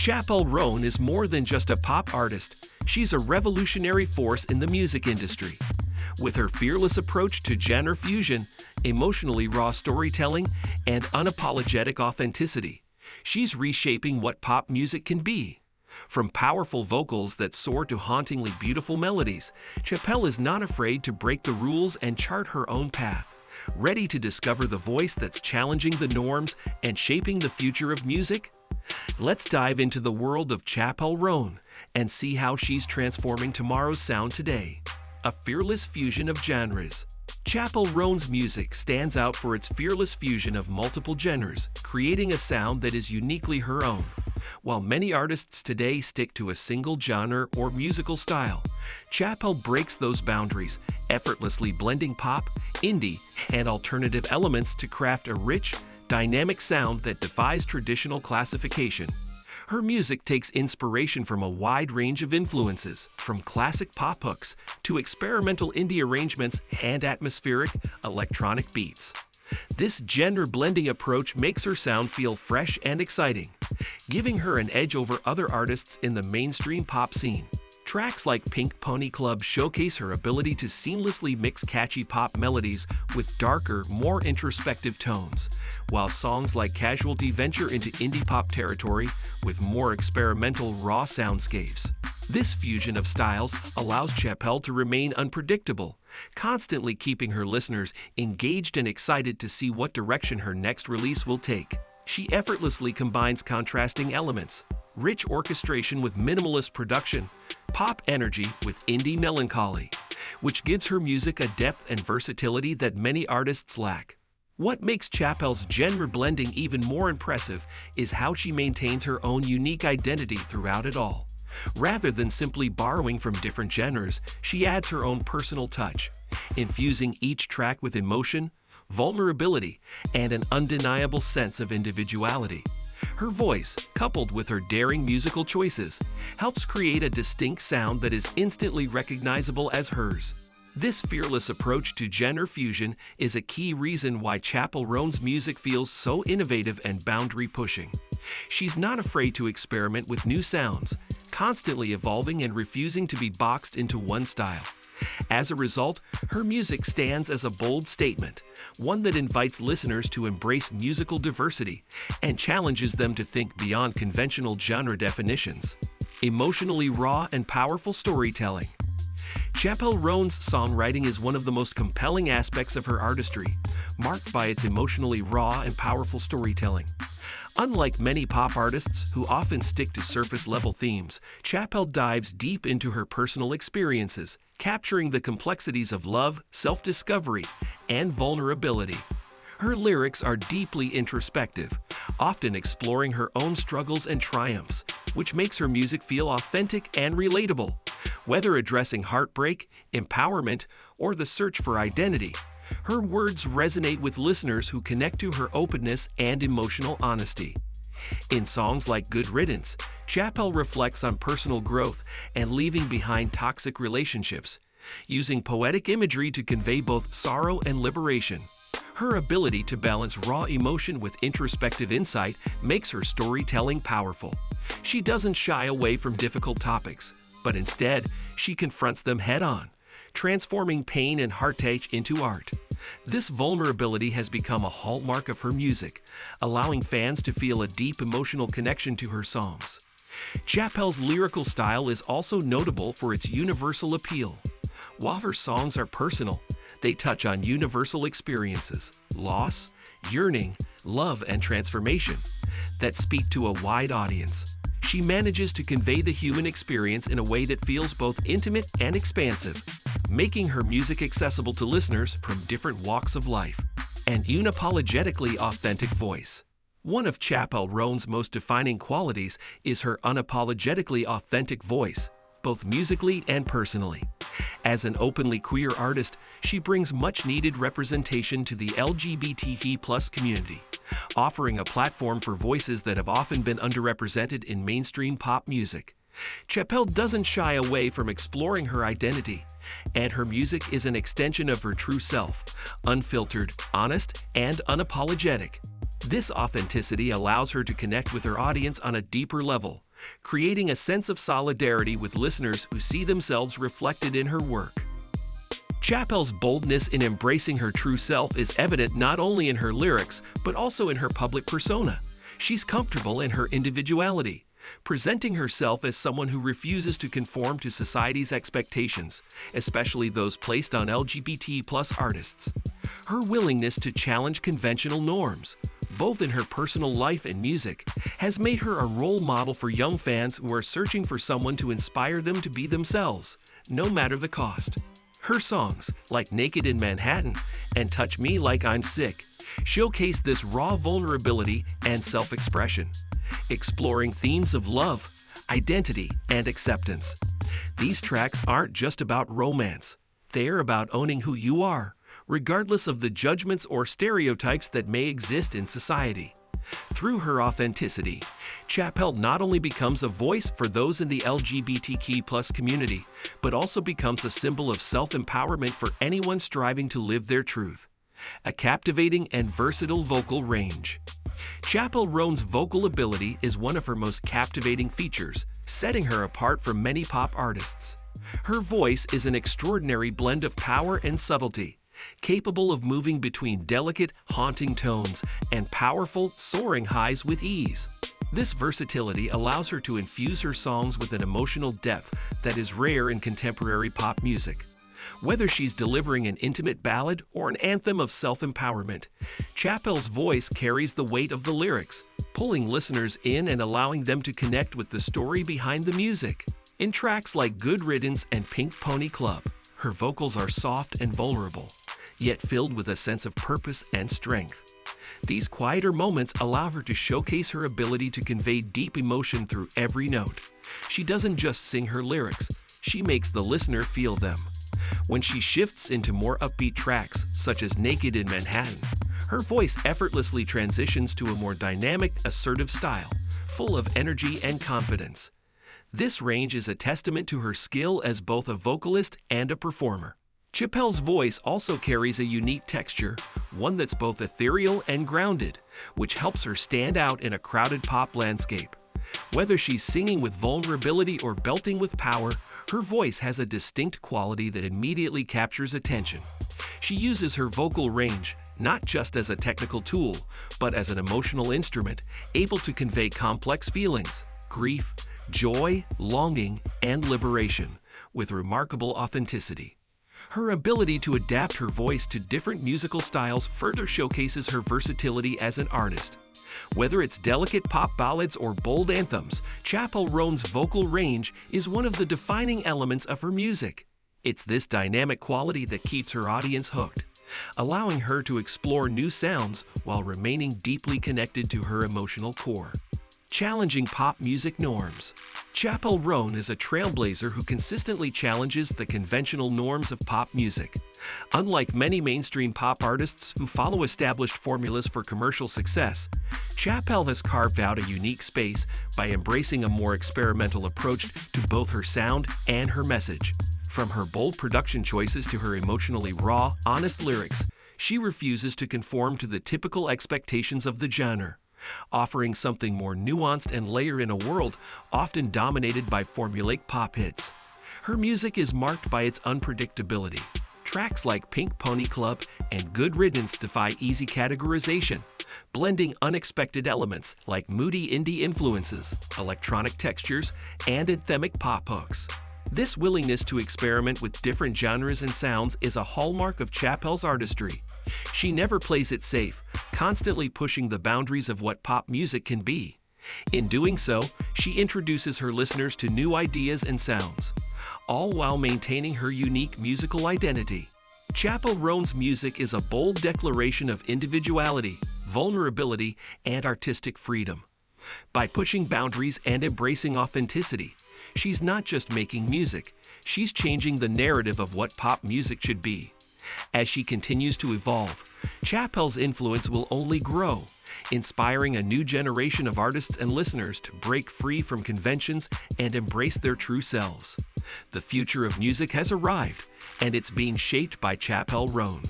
Chappell Roan is more than just a pop artist. She's a revolutionary force in the music industry. With her fearless approach to genre fusion, emotionally raw storytelling, and unapologetic authenticity, she's reshaping what pop music can be. From powerful vocals that soar to hauntingly beautiful melodies, Chappell is not afraid to break the rules and chart her own path, ready to discover the voice that's challenging the norms and shaping the future of music. Let's dive into the world of Chappell Roan and see how she's transforming tomorrow's sound today. A fearless fusion of genres. Chappell Roan's music stands out for its fearless fusion of multiple genres, creating a sound that is uniquely her own. While many artists today stick to a single genre or musical style, Chappell breaks those boundaries, effortlessly blending pop, indie, and alternative elements to craft a rich, dynamic sound that defies traditional classification. Her music takes inspiration from a wide range of influences, from classic pop hooks to experimental indie arrangements and atmospheric electronic beats. This genre-blending approach makes her sound feel fresh and exciting, giving her an edge over other artists in the mainstream pop scene. Tracks like Pink Pony Club showcase her ability to seamlessly mix catchy pop melodies with darker, more introspective tones, while songs like Casualty venture into indie pop territory with more experimental, raw soundscapes. This fusion of styles allows Chappell to remain unpredictable, constantly keeping her listeners engaged and excited to see what direction her next release will take. She effortlessly combines contrasting elements, rich orchestration with minimalist production, pop energy with indie melancholy, which gives her music a depth and versatility that many artists lack. What makes Chappell's genre blending even more impressive is how she maintains her own unique identity throughout it all. Rather than simply borrowing from different genres, she adds her own personal touch, infusing each track with emotion, vulnerability, and an undeniable sense of individuality. Her voice, coupled with her daring musical choices, helps create a distinct sound that is instantly recognizable as hers. This fearless approach to genre fusion is a key reason why Chappell Roan's music feels so innovative and boundary-pushing. She's not afraid to experiment with new sounds, constantly evolving and refusing to be boxed into one style. As a result, her music stands as a bold statement, one that invites listeners to embrace musical diversity and challenges them to think beyond conventional genre definitions. Emotionally raw and powerful storytelling. Chappell Roan's songwriting is one of the most compelling aspects of her artistry, marked by its emotionally raw and powerful storytelling. Unlike many pop artists who often stick to surface-level themes, Chappell dives deep into her personal experiences, capturing the complexities of love, self-discovery, and vulnerability. Her lyrics are deeply introspective, often exploring her own struggles and triumphs, which makes her music feel authentic and relatable. Whether addressing heartbreak, empowerment, or the search for identity, her words resonate with listeners who connect to her openness and emotional honesty. In songs like Good Riddance, Chappell reflects on personal growth and leaving behind toxic relationships, using poetic imagery to convey both sorrow and liberation. Her ability to balance raw emotion with introspective insight makes her storytelling powerful. She doesn't shy away from difficult topics, but instead, she confronts them head-on, transforming pain and heartache into art. This vulnerability has become a hallmark of her music, allowing fans to feel a deep emotional connection to her songs. Chappell's lyrical style is also notable for its universal appeal. While her songs are personal, they touch on universal experiences, loss, yearning, love, and transformation that speak to a wide audience. She manages to convey the human experience in a way that feels both intimate and expansive, making her music accessible to listeners from different walks of life. An unapologetically authentic voice. One of Chappell Roan's most defining qualities is her unapologetically authentic voice, both musically and personally. As an openly queer artist, she brings much-needed representation to the LGBTQ+ community, offering a platform for voices that have often been underrepresented in mainstream pop music. Chappell doesn't shy away from exploring her identity, and her music is an extension of her true self, unfiltered, honest, and unapologetic. This authenticity allows her to connect with her audience on a deeper level, creating a sense of solidarity with listeners who see themselves reflected in her work. Chappell's boldness in embracing her true self is evident not only in her lyrics, but also in her public persona. She's comfortable in her individuality, presenting herself as someone who refuses to conform to society's expectations, especially those placed on LGBT+ artists. Her willingness to challenge conventional norms, both in her personal life and music, has made her a role model for young fans who are searching for someone to inspire them to be themselves, no matter the cost. Her songs, like Naked in Manhattan and Touch Me Like I'm Sick, showcase this raw vulnerability and self-expression, exploring themes of love, identity, and acceptance. These tracks aren't just about romance. They're about owning who you are, regardless of the judgments or stereotypes that may exist in society. Through her authenticity, Chappell not only becomes a voice for those in the LGBTQ+ community, but also becomes a symbol of self-empowerment for anyone striving to live their truth. A captivating and versatile vocal range. Chappell Roan's vocal ability is one of her most captivating features, setting her apart from many pop artists. Her voice is an extraordinary blend of power and subtlety, capable of moving between delicate, haunting tones and powerful, soaring highs with ease. This versatility allows her to infuse her songs with an emotional depth that is rare in contemporary pop music. Whether she's delivering an intimate ballad or an anthem of self-empowerment, Chappell's voice carries the weight of the lyrics, pulling listeners in and allowing them to connect with the story behind the music. In tracks like Good Riddance and Pink Pony Club, her vocals are soft and vulnerable, yet filled with a sense of purpose and strength. These quieter moments allow her to showcase her ability to convey deep emotion through every note. She doesn't just sing her lyrics, she makes the listener feel them. When she shifts into more upbeat tracks, such as Naked in Manhattan, her voice effortlessly transitions to a more dynamic, assertive style, full of energy and confidence. This range is a testament to her skill as both a vocalist and a performer. Chappell's voice also carries a unique texture, one that's both ethereal and grounded, which helps her stand out in a crowded pop landscape. Whether she's singing with vulnerability or belting with power, her voice has a distinct quality that immediately captures attention. She uses her vocal range not just as a technical tool, but as an emotional instrument, able to convey complex feelings, grief, joy, longing, and liberation, with remarkable authenticity. Her ability to adapt her voice to different musical styles further showcases her versatility as an artist. Whether it's delicate pop ballads or bold anthems, Chappell Roan's vocal range is one of the defining elements of her music. It's this dynamic quality that keeps her audience hooked, allowing her to explore new sounds while remaining deeply connected to her emotional core. Challenging pop music norms. Chappell Roan is a trailblazer who consistently challenges the conventional norms of pop music. Unlike many mainstream pop artists who follow established formulas for commercial success, Chappell has carved out a unique space by embracing a more experimental approach to both her sound and her message. From her bold production choices to her emotionally raw, honest lyrics, she refuses to conform to the typical expectations of the genre, offering something more nuanced and layered in a world often dominated by formulaic pop hits. Her music is marked by its unpredictability. Tracks like Pink Pony Club and Good Riddance defy easy categorization, blending unexpected elements like moody indie influences, electronic textures, and anthemic pop hooks. This willingness to experiment with different genres and sounds is a hallmark of Chappell's artistry. She never plays it safe, constantly pushing the boundaries of what pop music can be. In doing so, she introduces her listeners to new ideas and sounds, all while maintaining her unique musical identity. Chappell Roan's music is a bold declaration of individuality, vulnerability, and artistic freedom. By pushing boundaries and embracing authenticity, she's not just making music, she's changing the narrative of what pop music should be. As she continues to evolve, Chappell's influence will only grow, inspiring a new generation of artists and listeners to break free from conventions and embrace their true selves. The future of music has arrived, and it's being shaped by Chappell Roan.